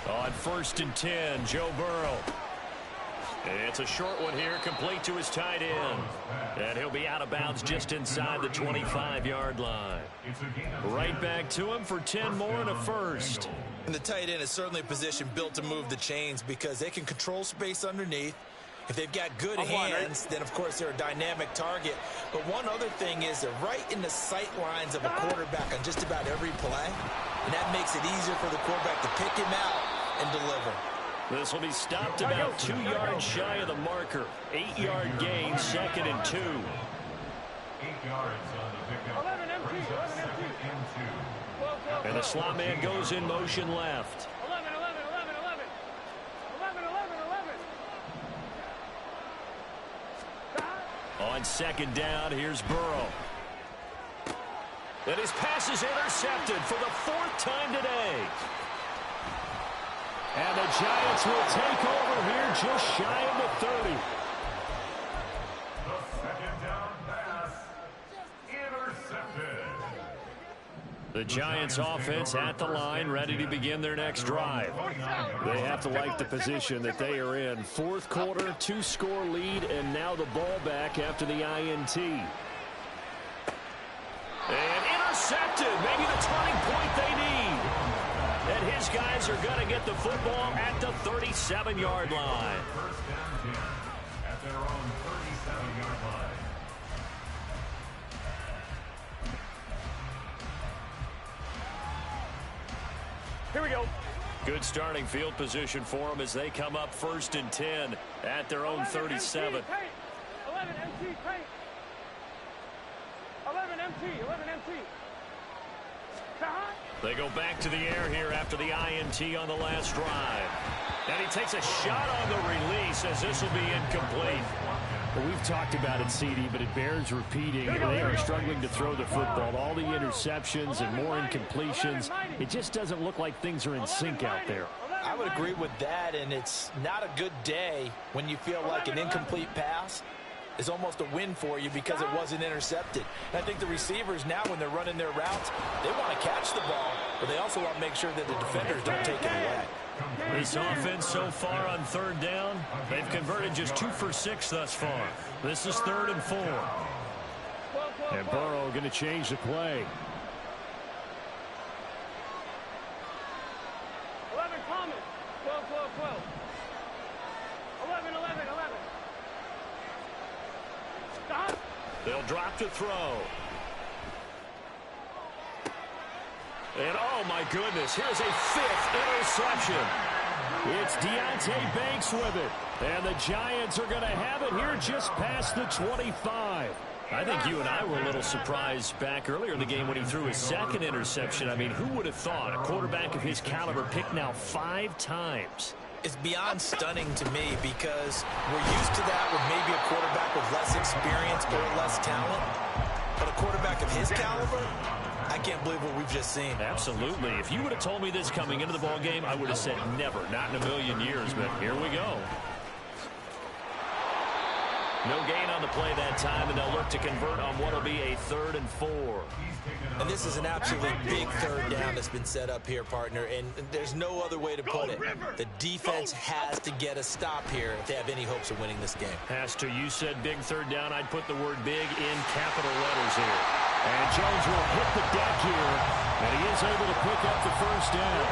On 1st and 10, Joe Burrow. It's a short one here, complete to his tight end. And he'll be out of bounds just inside the 25-yard line. Right back to him for 10 more and a first. And the tight end is certainly a position built to move the chains because they can control space underneath. If they've got good hands, then, of course, they're a dynamic target. But one other thing is they're right in the sight lines of a quarterback on just about every play. And that makes it easier for the quarterback to pick him out and deliver. This will be stopped about 2 yards shy of the marker. 8-yard gain, 2nd and 2. 8 yards on the pickup. 11 MT, 11 MT. And the slot man goes in motion left. 11, 11, 11, 11. 11, 11, 11. On 2nd down, here's Burrow. And his pass is intercepted for the 4th time today. And the Giants will take over here just shy of the 30. The 2nd down pass intercepted. The Giants offense at the line, ready to begin their next drive. They have to like the position that they are in. 4th quarter, 2-score lead, and now the ball back after the INT. And intercepted, maybe the turning point they need. And his guys are going to get the football at the 37-yard line. 1st down 10 at their own 37-yard line. Here we go. Good starting field position for them as they come up 1st and 10 at their own 37. 11 MT, 11 MT, 11 MT. They go back to the air here after the INT on the last drive. And he takes a shot on the release as this will be incomplete. Well, we've talked about it, CD, but it bears repeating. They are struggling to throw the football. All the interceptions and more incompletions. It just doesn't look like things are in sync out there. I would agree with that, and it's not a good day when you feel like an incomplete pass is almost a win for you because it wasn't intercepted. And I think the receivers now, when they're running their routes, they want to catch the ball, but they also want to make sure that the defenders don't take it away. This offense so far on 3rd down, they've converted just 2 for 6 thus far. This is 3rd and 4. And Burrow going to change the play. 11 Thomas. 12, 12, 12. 11, 11, 11. They'll drop to throw. And oh my goodness, here's a 5th interception. It's Deonte Banks with it. And the Giants are going to have it here just past the 25. I think you and I were a little surprised back earlier in the game when he threw his 2nd interception. I mean, who would have thought a quarterback of his caliber picked now 5 times? It's beyond stunning to me because we're used to that with maybe a quarterback with less experience or less talent. But a quarterback of his caliber, I can't believe what we've just seen. Absolutely. If you would have told me this coming into the ball game, I would have said never, not in a million years. But here we go. No gain on the play that time, and they'll look to convert on what will be a 3rd and 4. And this is an absolutely big 3rd down that's been set up here, partner, and there's no other way to put it. The defense has to get a stop here if they have any hopes of winning this game. Has to. You said big 3rd down. I'd put the word big in capital letters here. And Jones will hit the deck here, and he is able to pick up the 1st down.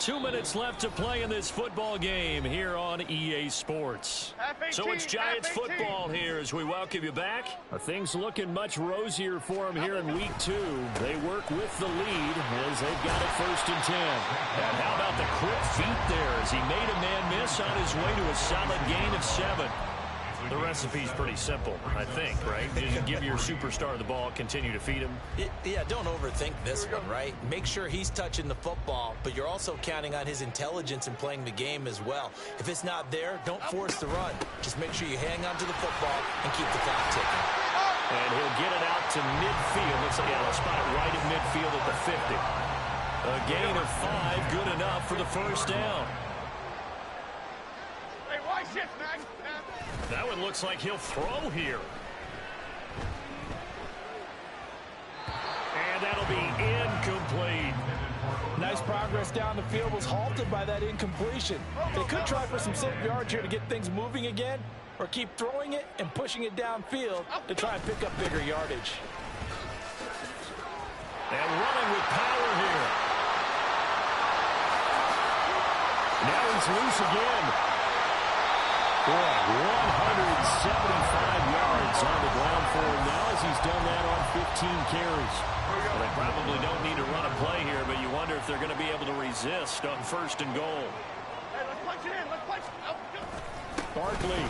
2 minutes left to play in this football game here on EA Sports. So it's Giants football here as we welcome you back. Things looking much rosier for them here in week 2. They work with the lead as they've got it 1st and 10. And how about the quick feet there as he made a man miss on his way to a solid gain of 7. The recipe's pretty simple, I think, right? Just give your superstar the ball, continue to feed him. Yeah, don't overthink this one, right? Make sure he's touching the football, but you're also counting on his intelligence in playing the game as well. If it's not there, don't force the run. Just make sure you hang on to the football and keep the clock ticking. And he'll get it out to midfield. Looks like he'll spot it right at midfield at the 50. A gain of 5, good enough for the 1st down. Hey, why shit, man? That one looks like he'll throw here. And that'll be incomplete. Nice progress down the field, was halted by that incompletion. They could try for some safe yards here to get things moving again, or keep throwing it and pushing it downfield to try and pick up bigger yardage. And running with power here. Now he's loose again. 175 yards on the ground for him now as he's done that on 15 carries. Well, they probably don't need to run a play here, but you wonder if they're going to be able to resist on 1st and goal. Hey, let's punch it in. Let's punch it. Barkley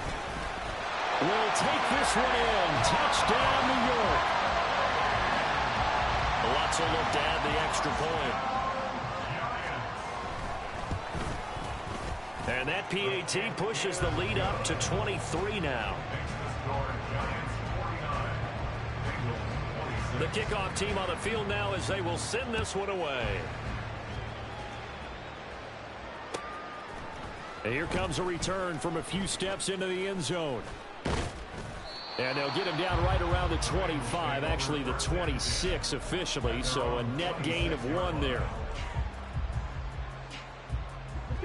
will take this one in. Touchdown, New York. Lots of look to add the extra point. And that PAT pushes the lead up to 23 now. The kickoff team on the field now as they will send this one away. And here comes a return from a few steps into the end zone. And they'll get him down right around the 25, actually the 26 officially, so a net gain of 1 there.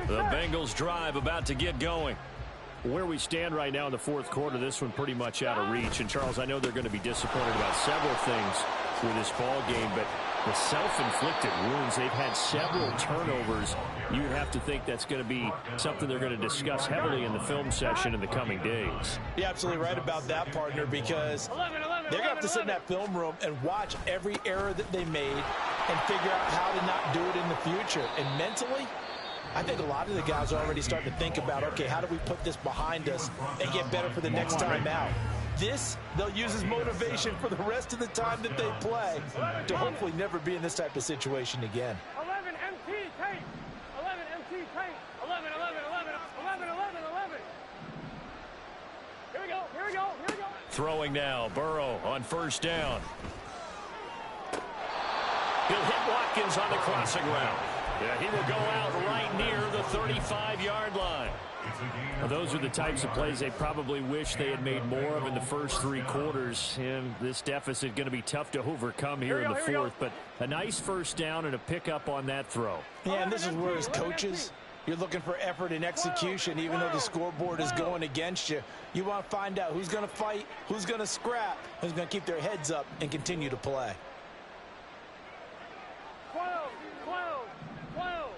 The Bengals drive about to get going. Where we stand right now in the 4th quarter, this one pretty much out of reach. And, Charles, I know they're going to be disappointed about several things with this ball game, but the self-inflicted wounds, they've had several turnovers. You would have to think that's going to be something they're going to discuss heavily in the film session in the coming days. You're absolutely right about that, partner, because they're going to have to sit in that film room and watch every error that they made and figure out how to not do it in the future. And mentally, I think a lot of the guys are already starting to think about, okay, how do we put this behind us and get better for the next time out? This, they'll use as motivation for the rest of the time that they play to hopefully never be in this type of situation again. 11 MT tape. 11 MT tape. 11, 11, 11, 11, 11, 11. Here we go, here we go, here we go. Throwing now, Burrow on 1st down. He'll hit Watkins on the crossing route. Yeah, he will go out right near the 35-yard line. Well, those are the types of plays they probably wish they had made more of in the first 3 quarters. And this deficit going to be tough to overcome here in the 4th. But a nice 1st down and a pickup on that throw. Yeah, and this is where as coaches, you're looking for effort and execution, even though the scoreboard is going against you. You want to find out who's going to fight, who's going to scrap, who's going to keep their heads up and continue to play. 12, 12, 12.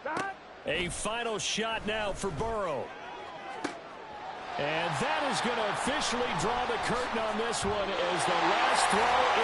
Stop. A final shot now for Burrow. And that is going to officially draw the curtain on this one as the last throw